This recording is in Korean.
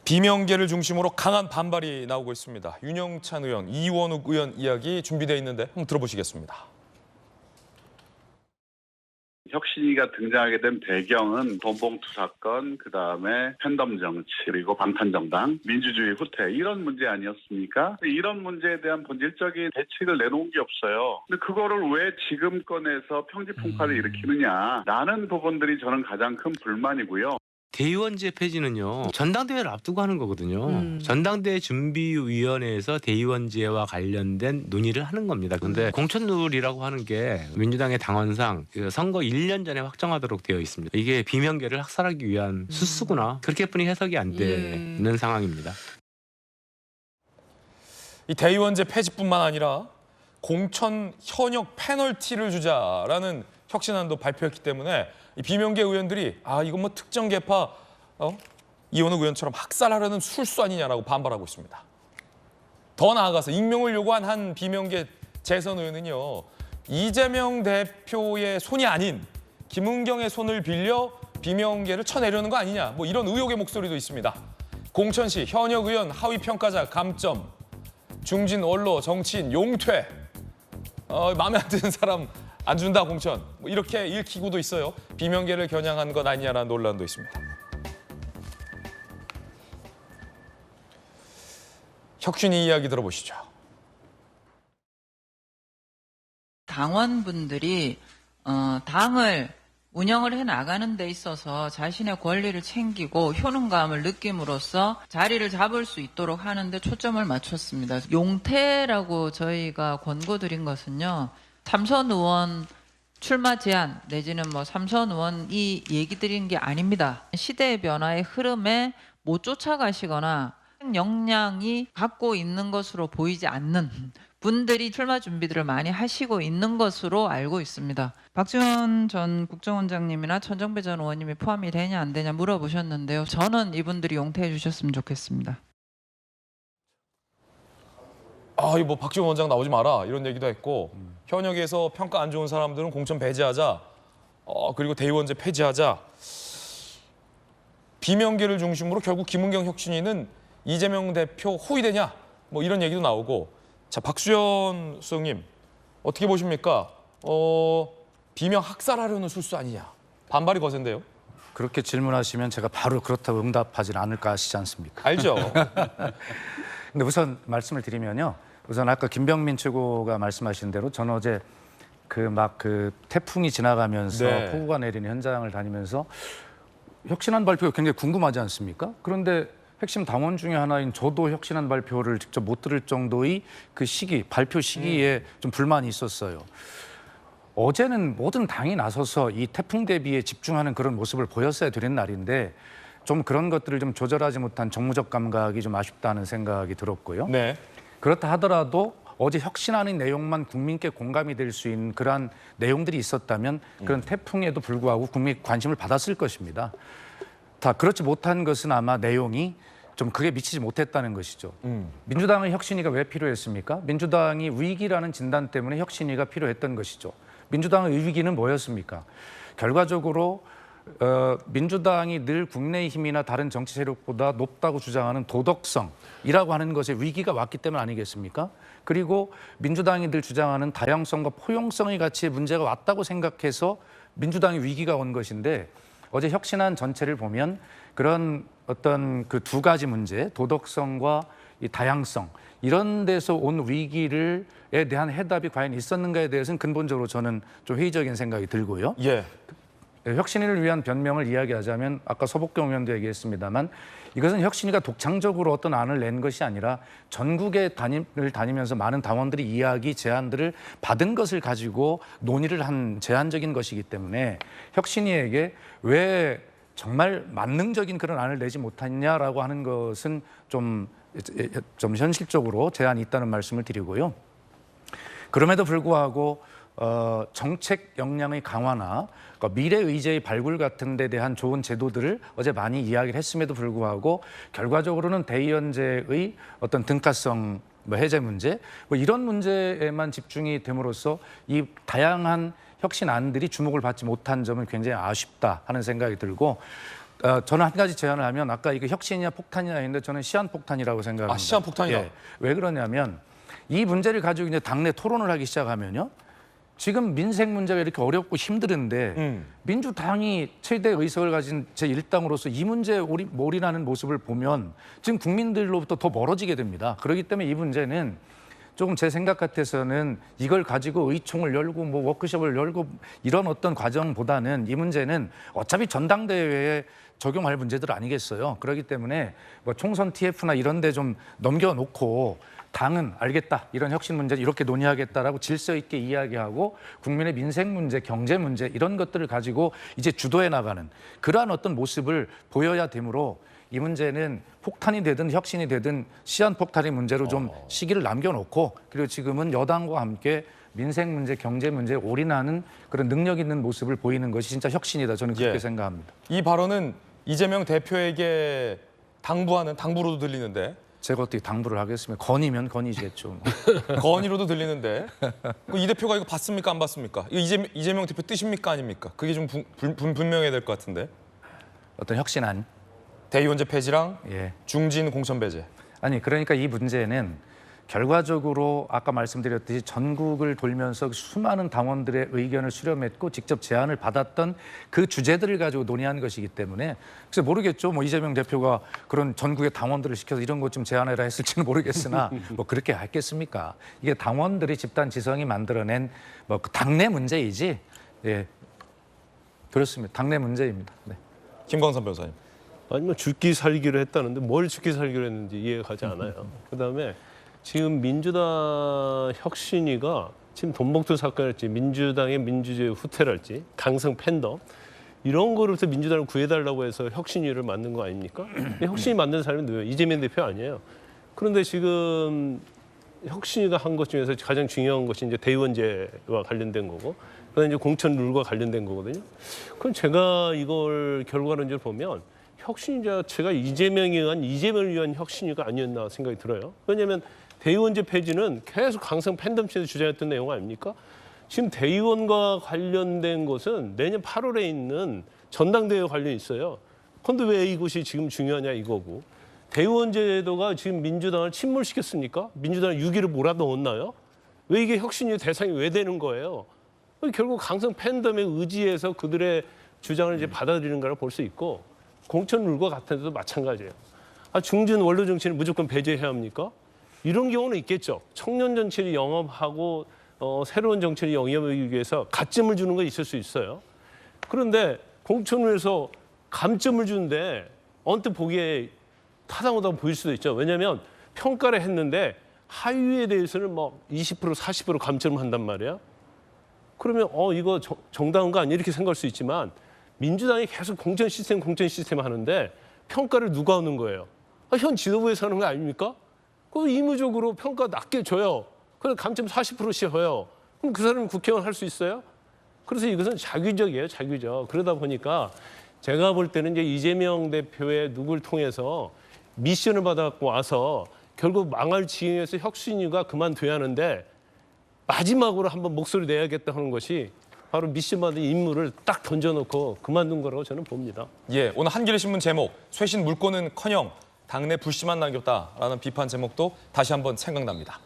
비명계를 중심으로 강한 반발이 나오고 있습니다. 윤영찬 의원, 이원욱 의원 이야기 준비되어 있는데 한번 들어보시겠습니다. 혁신위가 등장하게 된 배경은 돈봉투 사건, 그다음에 팬덤 정치, 그리고 방탄정당, 민주주의 후퇴 이런 문제 아니었습니까? 이런 문제에 대한 본질적인 대책을 내놓은 게 없어요. 근데 그거를 왜 지금 꺼내서 평지풍파를 일으키느냐라는 부분들이 저는 가장 큰 불만이고요. 대의원제 폐지는요, 전당대회를 앞두고 하는 거거든요. 전당대회 준비위원회에서 대의원제와 관련된 논의를 하는 겁니다. 그런데 공천룰이라고 하는 게 민주당의 당원상 선거 1년 전에 확정하도록 되어 있습니다. 이게 비명계를 학살하기 위한 수수구나. 그렇게뿐이 해석이 안 되는 상황입니다. 이 대의원제 폐지뿐만 아니라 공천 현역 페널티를 주자라는 혁신안도 발표했기 때문에 이 비명계 의원들이 이건 뭐 특정 계파 이원욱 의원처럼 학살하려는 술수 아니냐라고 반발하고 있습니다. 더 나아가서 익명을 요구한 한 비명계 재선 의원은요, 이재명 대표의 손이 아닌 김은경의 손을 빌려 비명계를 쳐내려는 거 아니냐, 뭐 이런 의혹의 목소리도 있습니다. 공천 시 현역 의원 하위 평가자 감점, 중진 원로 정치인 용퇴, 마음에 안 드는 사람 안 준다 공천, 뭐 이렇게 읽히고도 있어요. 비명계를 겨냥한 것 아니냐라는 논란도 있습니다. 혁신위 이야기 들어보시죠. 당원분들이 당을 운영을 해나가는 데 있어서 자신의 권리를 챙기고 효능감을 느낌으로써 자리를 잡을 수 있도록 하는데 초점을 맞췄습니다. 용태라고 저희가 권고드린 것은요, 삼선 의원 출마 제한 내지는 뭐 삼선 의원이 얘기 드린 게 아닙니다. 시대의 변화의 흐름에 못 쫓아가시거나 역량이 갖고 있는 것으로 보이지 않는 분들이 출마 준비들을 많이 하시고 있는 것으로 알고 있습니다. 박지원 전 국정원장님이나 천정배 전 의원님이 포함이 되냐 안 되냐 물어보셨는데요. 저는 이분들이 용퇴해 주셨으면 좋겠습니다. 이거 뭐 박지원 원장 나오지 마라 이런 얘기도 했고, 현역에서 평가 안 좋은 사람들은 공천 배제하자, 그리고 대의원제 폐지하자. 비명계를 중심으로 결국 김은경 혁신위는 이재명 대표 호위되냐, 뭐 이런 얘기도 나오고. 자, 박수현 수석님 어떻게 보십니까? 비명 학살하려는 술수 아니냐, 반발이 거센데요. 그렇게 질문하시면 제가 바로 그렇다고 응답하진 않을까 하시지 않습니까? 알죠. 근데 우선 말씀을 드리면요. 우선 아까 김병민 최고가 말씀하신 대로 저는 어제 그 태풍이 지나가면서 네. 폭우가 내리는 현장을 다니면서 혁신안 발표가 굉장히 궁금하지 않습니까? 그런데 핵심 당원 중에 하나인 저도 혁신안 발표를 직접 못 들을 정도의 그 발표 시기에 좀 불만이 있었어요. 어제는 모든 당이 나서서 이 태풍 대비에 집중하는 그런 모습을 보였어야 되는 날인데 좀 그런 것들을 좀 조절하지 못한 정무적 감각이 좀 아쉽다는 생각이 들었고요. 네. 그렇다 하더라도 어제 혁신안의 내용만 국민께 공감이 될 수 있는 그러한 내용들이 있었다면 그런 태풍에도 불구하고 국민의 관심을 받았을 것입니다. 다 그렇지 못한 것은 아마 내용이 좀 그게 미치지 못했다는 것이죠. 민주당의 혁신위가 왜 필요했습니까? 민주당이 위기라는 진단 때문에 혁신위가 필요했던 것이죠. 민주당의 위기는 뭐였습니까? 결과적으로 민주당이 늘 국민의힘이나 다른 정치 세력보다 높다고 주장하는 도덕성이라고 하는 것에 위기가 왔기 때문 아니겠습니까? 그리고 민주당이 늘 주장하는 다양성과 포용성의 가치에 문제가 왔다고 생각해서 민주당의 위기가 온 것인데, 어제 혁신안 전체를 보면 그런 어떤 그 두 가지 문제, 도덕성과 이 다양성, 이런 데서 온 위기에 대한 해답이 과연 있었는가에 대해서는 근본적으로 저는 좀 회의적인 생각이 들고요. 예. 혁신위를 위한 변명을 이야기하자면 아까 서복경 의원도 얘기했습니다만, 이것은 혁신위가 독창적으로 어떤 안을 낸 것이 아니라 전국에 다니면서 많은 당원들이 이야기, 제안들을 받은 것을 가지고 논의를 한 제안적인 것이기 때문에 혁신위에게 왜 정말 만능적인 그런 안을 내지 못했냐라고 하는 것은 좀 현실적으로 제한이 있다는 말씀을 드리고요. 그럼에도 불구하고 정책 역량의 강화나 미래 의제의 발굴 같은 데 대한 좋은 제도들을 어제 많이 이야기를 했음에도 불구하고 결과적으로는 대의원제의 어떤 등가성 해제 문제, 이런 문제에만 집중이 됨으로써 이 다양한 혁신안들이 주목을 받지 못한 점은 굉장히 아쉽다 하는 생각이 들고, 저는 한 가지 제안을 하면 아까 이게 혁신이냐 폭탄이냐 했는데 저는 시한폭탄이라고 생각합니다. 시한폭탄이다. 예. 왜 그러냐면 이 문제를 가지고 이제 당내 토론을 하기 시작하면요. 지금 민생 문제가 이렇게 어렵고 힘드는데 민주당이 최대 의석을 가진 제1당으로서 이 문제에 올인하는 모습을 보면 지금 국민들로부터 더 멀어지게 됩니다. 그렇기 때문에 이 문제는 조금 제 생각 같아서는 이걸 가지고 의총을 열고 뭐 워크숍을 열고 이런 어떤 과정보다는 이 문제는 어차피 전당대회에 적용할 문제들 아니겠어요. 그렇기 때문에 뭐 총선 TF나 이런 데 좀 넘겨놓고 당은 알겠다. 이런 혁신 문제 이렇게 논의하겠다라고 질서 있게 이야기하고 국민의 민생 문제, 경제 문제 이런 것들을 가지고 이제 주도해 나가는 그러한 어떤 모습을 보여야 되므로 이 문제는 폭탄이 되든 혁신이 되든 시한폭탄의 문제로 좀 시기를 남겨놓고 그리고 지금은 여당과 함께 민생 문제, 경제 문제에 올인하는 그런 능력 있는 모습을 보이는 것이 진짜 혁신이다. 저는 그렇게 예. 생각합니다. 이 발언은 이재명 대표에게 당부로도 들리는데 제가 어떻게 당부를 하겠습니까? 건이면 건이겠죠. 건의로도 들리는데 이 대표가 이거 봤습니까 안 봤습니까? 이거 이재명 대표 뜻입니까 아닙니까? 그게 좀 분명해야 될 것 같은데. 어떤 혁신안. 대의원제 폐지랑 예. 중진 공천 배제. 아니 그러니까 이 문제는 결과적으로 아까 말씀드렸듯이 전국을 돌면서 수많은 당원들의 의견을 수렴했고 직접 제안을 받았던 그 주제들을 가지고 논의한 것이기 때문에 그래서 모르겠죠. 뭐 이재명 대표가 그런 전국의 당원들을 시켜서 이런 것 좀 제안해라 했을지는 모르겠으나 뭐 그렇게 했겠습니까? 이게 당원들이 집단 지성이 만들어낸 뭐 당내 문제이지. 예. 그렇습니다. 당내 문제입니다. 네. 김광선 변호사님. 아니면 죽기 살기로 했다는데 뭘 죽기 살기로 했는지 이해가 가지 않아요. 그다음에 지금 민주당 혁신위가 지금 돈봉투 사건이랄지 민주당의 민주주의 후퇴랄지 강성 팬덤 이런 거로부터 민주당을 구해달라고 해서 혁신위를 만든 거 아닙니까? 근데 혁신위 만든 사람이 누구예요? 이재명 대표 아니에요. 그런데 지금 혁신위가 한 것 중에서 가장 중요한 것이 이제 대의원제와 관련된 거고 그다음에 이제 공천 룰과 관련된 거거든요. 그럼 제가 이걸 결과론적으로 보면 혁신 자체가 이재명을 위한 혁신위가 아니었나 생각이 들어요. 왜냐하면 대의원제 폐지는 계속 강성 팬덤층에서 주장했던 내용 아닙니까? 지금 대의원과 관련된 것은 내년 8월에 있는 전당대회와 관련이 있어요. 그런데 왜 이것이 지금 중요하냐 이거고. 대의원제도가 지금 민주당을 침몰시켰습니까? 민주당을 6위를 몰아넣었나요? 왜 이게 혁신위 대상이 왜 되는 거예요? 결국 강성 팬덤의 의지에서 그들의 주장을 이제 받아들이는 거라 볼 수 있고 공천 룰과 같은 데도 마찬가지예요. 중진 원로 정치를 무조건 배제해야 합니까? 이런 경우는 있겠죠. 청년 정치를 영업하고 새로운 정치를 영입하기 위해서 가점을 주는 건 있을 수 있어요. 그런데 공천에서 감점을 주는데 언뜻 보기에 타당하다고 보일 수도 있죠. 왜냐하면 평가를 했는데 하위에 대해서는 뭐 20% 40% 감점을 한단 말이야. 그러면 이거 정당한 거 아니야? 이렇게 생각할 수 있지만 민주당이 계속 공천 시스템 하는데 평가를 누가 하는 거예요? 현 지도부에서 하는 거 아닙니까? 그럼 의무적으로 평가 낮게 줘요. 그럼 감점 40%씩 해요. 그럼 그 사람이 국회의원 할 수 있어요? 그래서 이것은 자규적이에요, 자규적. 그러다 보니까 제가 볼 때는 이제 이재명 대표의 누굴 통해서 미션을 받아갖고 와서 결국 망할 지경에서 혁신위가 그만둬야 하는데 마지막으로 한번 목소리 내야겠다 하는 것이 바로 미션 받은 임무를 딱 던져놓고 그만둔 거라고 저는 봅니다. 예, 오늘 한겨레 신문 제목 쇄신 물꼬는커녕 당내 불씨만 남겼다라는 비판 제목도 다시 한번 생각납니다.